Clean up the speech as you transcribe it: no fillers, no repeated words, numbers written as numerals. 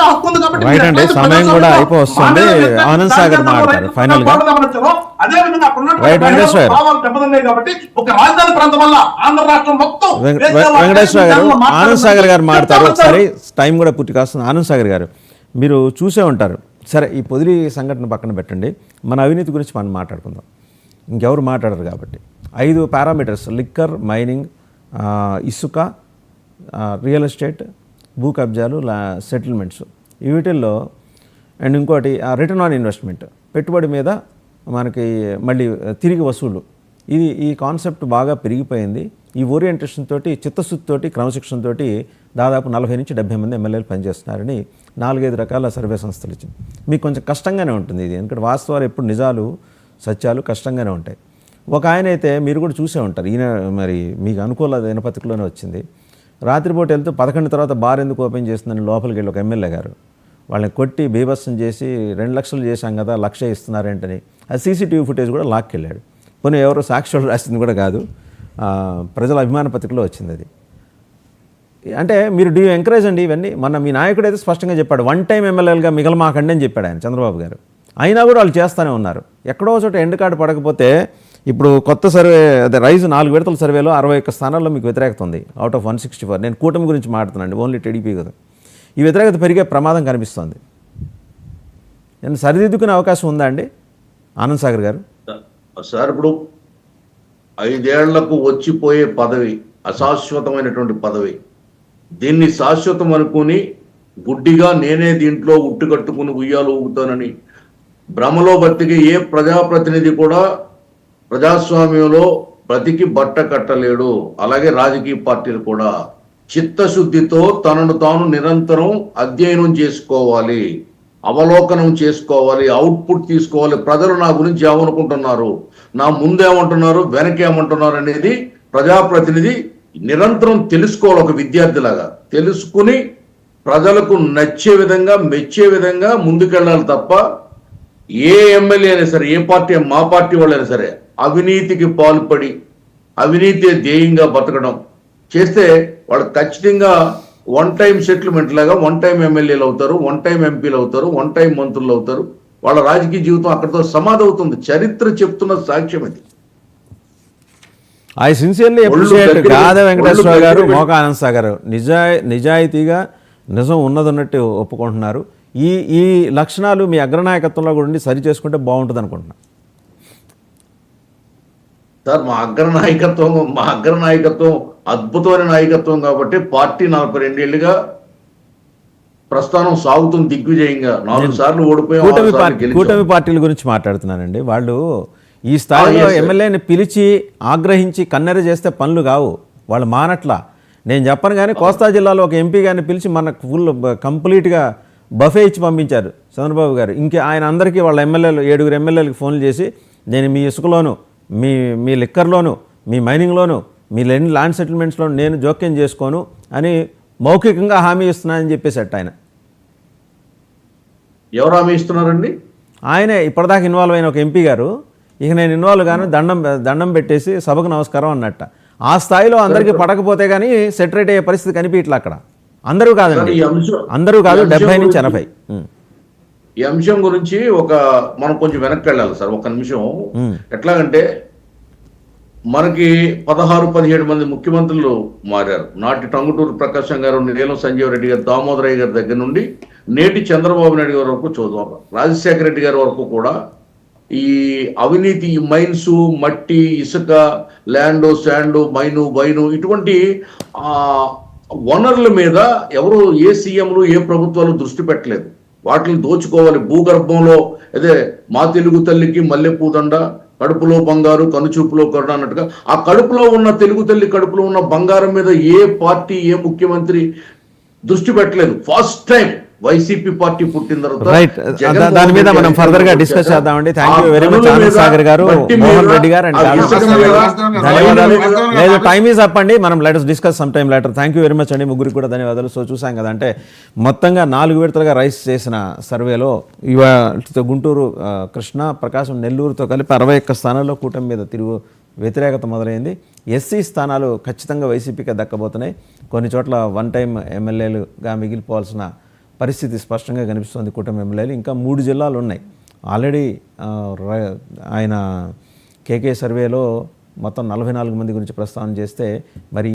హక్కు ఉంది కాబట్టి రైట్ అండి, సమయం కూడా అయిపోతుంది. ఆనంద్ సాగర్ మాట్లాడారు ఫైనల్ గా. అదే విధంగా రైట్ వెంకటేశ్వర దెబ్బతిన్నాయి కాబట్టి ఒక రాజధాని ప్రాంతం వల్ల ఆంధ్ర రాష్ట్రం మొత్తం వెంకటేశ్వర గారు, ఆనంద్ సాగర్ గారు మాట్లాడతారు. సరే, టైం కూడా పూర్తి కాస్తుంది. ఆనంద్ సాగర్ గారు, మీరు చూసే ఉంటారు. సరే, ఈ పొదిలి సంఘటన పక్కన పెట్టండి, మన అవినీతి గురించి మనం మాట్లాడుకుందాం. ఇంకెవరు మాట్లాడరు కాబట్టి 5 పారామీటర్స్: లిక్కర్, మైనింగ్, ఇసుక, రియల్ ఎస్టేట్, భూ కబ్జాలు, సెటిల్మెంట్స్, వీటిల్లో అండ్ ఇంకోటి రిటర్న్ ఆన్ ఇన్వెస్ట్మెంట్, పెట్టుబడి మీద మనకి మళ్ళీ తిరిగి వసూలు. ఈ కాన్సెప్ట్ బాగా పెరిగిపోయింది. ఈ ఓరియంటేషన్ తోటి, చిత్తశుద్ధితోటి, క్రమశిక్షణ తోటి దాదాపు 40 నుంచి 70 మంది ఎమ్మెల్యేలు పనిచేస్తున్నారని 4-5 రకాల సర్వే సంస్థలు ఇచ్చింది. మీకు కొంచెం కష్టంగానే ఉంటుంది ఇది, ఎందుకంటే వాస్తవాలు ఎప్పుడు నిజాలు సత్యాలు కష్టంగానే ఉంటాయి. ఒక ఆయన అయితే మీరు కూడా చూసే ఉంటారు, ఈయన మరి మీకు అనుకూల దినపత్రికలోనే వచ్చింది. రాత్రిపూట వెళ్తూ 11 తర్వాత బార్ ఎందుకు ఓపెన్ చేస్తుందని లోపలికి వెళ్ళి ఒక ఎమ్మెల్యే గారు వాళ్ళని కొట్టి బీభత్సం చేసి 2 లక్షలు చేశాం కదా, 1 లక్ష ఇస్తున్నారేంటని ఆ సీసీటీవీ ఫుటేజ్ కూడా లాక్కెళ్ళాడు. పోనీ ఎవరో సాక్షులు రాసింది కూడా కాదు, ప్రజల అభిమాన పత్రికలో వచ్చింది అది. అంటే మీరు డూ ఎంకరేజ్ అండి ఇవన్నీ. మన మీ నాయకుడు అయితే స్పష్టంగా చెప్పాడు, 1 టైం ఎమ్మెల్యేలుగా మిగలమాకండి అని చెప్పాడు ఆయన, చంద్రబాబు గారు. అయినా కూడా వాళ్ళు చేస్తూనే ఉన్నారు. ఎక్కడో చోట ఎండ్ కార్డు పడకపోతే ఇప్పుడు కొత్త సర్వే, అదే రైజు 4 విడతల సర్వేలో 61 స్థానాల్లో మీకు వ్యతిరేకత ఉంది అవుట్ ఆఫ్ 164. నేను కూటమి గురించి మాట్లాడుతున్నాను, ఓన్లీ టీడీపీ కదా. ఈ వ్యతిరేకత పెరిగే ప్రమాదం కనిపిస్తోంది. నేను సరిదిద్దుకునే అవకాశం ఉందా అండి ఆనంద్ సాగర్ గారు? సార్, ఇప్పుడు 5 ఏళ్లకు వచ్చిపోయే పదవి అశాశ్వతమైనటువంటి పదవి. దీన్ని శాశ్వతం అనుకుని గుడ్డిగా నేనే దీంట్లో ఉట్టు కట్టుకుని ఉయ్యాలు ఊగుతానని భ్రమలో బతికి ఏ ప్రజాప్రతినిధి కూడా ప్రజాస్వామ్యంలో బ్రతికి బట్ట కట్టలేడు. అలాగే రాజకీయ పార్టీలు కూడా చిత్తశుద్ధితో తనను తాను నిరంతరం అధ్యయనం చేసుకోవాలి, అవలోకనం చేసుకోవాలి, అవుట్పుట్ తీసుకోవాలి. ప్రజలు నా గురించి ఏమనుకుంటున్నారు, నా ముందేమంటున్నారు, వెనకేమంటున్నారు అనేది ప్రజాప్రతినిధి నిరంతరం తెలుసుకోవాలి. ఒక విద్యార్థిలాగా తెలుసుకుని ప్రజలకు నచ్చే విధంగా, మెచ్చే విధంగా ముందుకెళ్ళాలి తప్ప ఏ ఎమ్మెల్యే అయినా సరే, ఏ పార్టీ, మా పార్టీ వాళ్ళైనా సరే అవినీతికి పాల్పడి అవినీతి ధ్యేయంగా బతకడం చేస్తే వాళ్ళు ఖచ్చితంగా 1 టైం సెటిల్మెంట్ లాగా 1 టైం ఎమ్మెల్యేలు అవుతారు, 1 టైం ఎంపీలు అవుతారు, 1 టైం మంత్రులు అవుతారు. వాళ్ళ రాజకీయ జీవితం అక్కడితో సమాధవుతుంది. చరిత్ర చెప్తున్న సాక్ష్యం ఇది. ఐ సిన్సియర్లీ అప్రిషియేట్ గాదా వెంకటేశ్వర గారు, మోక ఆనంద్ సాగర్ నిజాయితీగా నిజం ఉన్నదన్నట్టు ఒప్పుకుంటున్నారు. ఈ లక్షణాలు మీ అగ్రనాయకత్వంలో కూడా ఉండి సరి చేసుకుంటే బాగుంటుంది అనుకుంటున్నా. సార్, మా అగ్రనాయకత్వం అద్భుతమైన నాయకత్వం కాబట్టి పార్టీ 42 ఏళ్ళుగా ప్రస్థానం సాగుతుంది దిగ్విజయంగా. 4 సార్లు ఓడిపోయాం. కూటమి పార్టీల గురించి మాట్లాడుతున్నానండి. వాళ్ళు ఈ స్థాయిలో ఎమ్మెల్యేని పిలిచి ఆగ్రహించి కన్నెర చేస్తే పనులు కావు, వాళ్ళు మానట్లా. నేను చెప్పను కానీ కోస్తా జిల్లాలో ఒక ఎంపీ గారిని పిలిచి మనకు ఫుల్ కంప్లీట్గా బఫే ఇచ్చి పంపించారు చంద్రబాబు గారు. ఇంకే ఆయన అందరికీ వాళ్ళ ఎమ్మెల్యేలు 7 ఎమ్మెల్యేలకు ఫోన్లు చేసి, నేను మీ ఇసుకలోను, మీ లిక్కర్లోను, మీ మైనింగ్లోను, మీ ల్యాండ్ సెటిల్మెంట్స్లో నేను జోక్యం చేసుకోను అని మౌఖికంగా హామీ ఇస్తున్నానని చెప్పేసట ఆయన. ఎవరు హామీ ఇస్తున్నారండి? ఆయనే ఇప్పటిదాకా ఇన్వాల్వ్ అయిన ఒక ఎంపీ గారు, ఇక నేను ఇన్వాల్వ్ గాను, దండం పెట్టేసి సభకు నమస్కారం అన్నట్ట. ఆ స్థాయిలో అందరికీ పడకపోతే కానీ సెటరేట్ అయ్యే పరిస్థితి కనిపించట్లా అక్కడ. అందరూ కాదండి, అందరూ కాదు, 70 నుంచి 80. ఈ అంశం గురించి మనం కొంచెం వెనక్కి వెళ్ళాలి సార్, 1 నిమిషం. ఎట్లాగంటే మనకి 16-17 మంది ముఖ్యమంత్రులు మారారు. నాటి టంగుటూరు ప్రకాశం గారు, నీలం సంజీవ్ రెడ్డి గారు, దామోదరయ్య గారి దగ్గర నుండి నేటి చంద్రబాబు నాయుడు గారి వరకు, రాజశేఖర రెడ్డి గారి వరకు కూడా ఈ అవినీతి, మైన్స్, మట్టి, ఇసుక, ల్యాండ్, శాండ్, వైను ఇటువంటి వనరుల మీద ఎవరు, ఏ సీఎంలు, ఏ ప్రభుత్వాలు దృష్టి పెట్టలేదు. వాటిని దోచుకోవాలి. భూగర్భంలో అదే మా తెలుగు తల్లికి మల్లెపూదండ, కడుపులో బంగారు, కనుచూపులో కరుణ అన్నట్టుగా ఆ కడుపులో ఉన్న తెలుగు తల్లి కడుపులో ఉన్న బంగారం మీద ఏ పార్టీ, ఏ ముఖ్యమంత్రి దృష్టి పెట్టలేదు. ఫస్ట్ టైం వైసీపీ పార్టీ పుట్టిన తర్వాత దాని మీద మనం ఫర్దర్ గా డిస్కస్ చేద్దామండి. Thank you very much Anand Sagar గారు, మోహన్ రెడ్డి గారు అండ్ ధన్యవాదాలు. లేదు, టైమ్ ఈజ్ అప్ అండి, మనం let us discuss some time later. Thank you very much అండి, ముగ్గురికి కూడా ధన్యవాదాలు. సో చూసాం కదా, అంటే మొత్తంగా 4 విడతలుగా రైస్ చేసిన సర్వేలో గుంటూరు, కృష్ణా, ప్రకాశం, నెల్లూరుతో కలిపి 61 స్థానాల్లో కూటమి మీద వ్యతిరేకత మొదలైంది. ఎస్సీ స్థానాలు ఖచ్చితంగా వైసీపీకే దక్కబోతున్నాయి. కొన్ని చోట్ల 1 టైం ఎమ్మెల్యేలుగా మిగిలిపోవాల్సిన పరిస్థితి స్పష్టంగా కనిపిస్తుంది కూటమి ఎమ్మెల్యేలు. ఇంకా 3 జిల్లాలు ఉన్నాయి ఆల్రెడీ. ఆయన కేకే సర్వేలో మొత్తం 44 మంది గురించి ప్రస్తావన చేస్తే మరి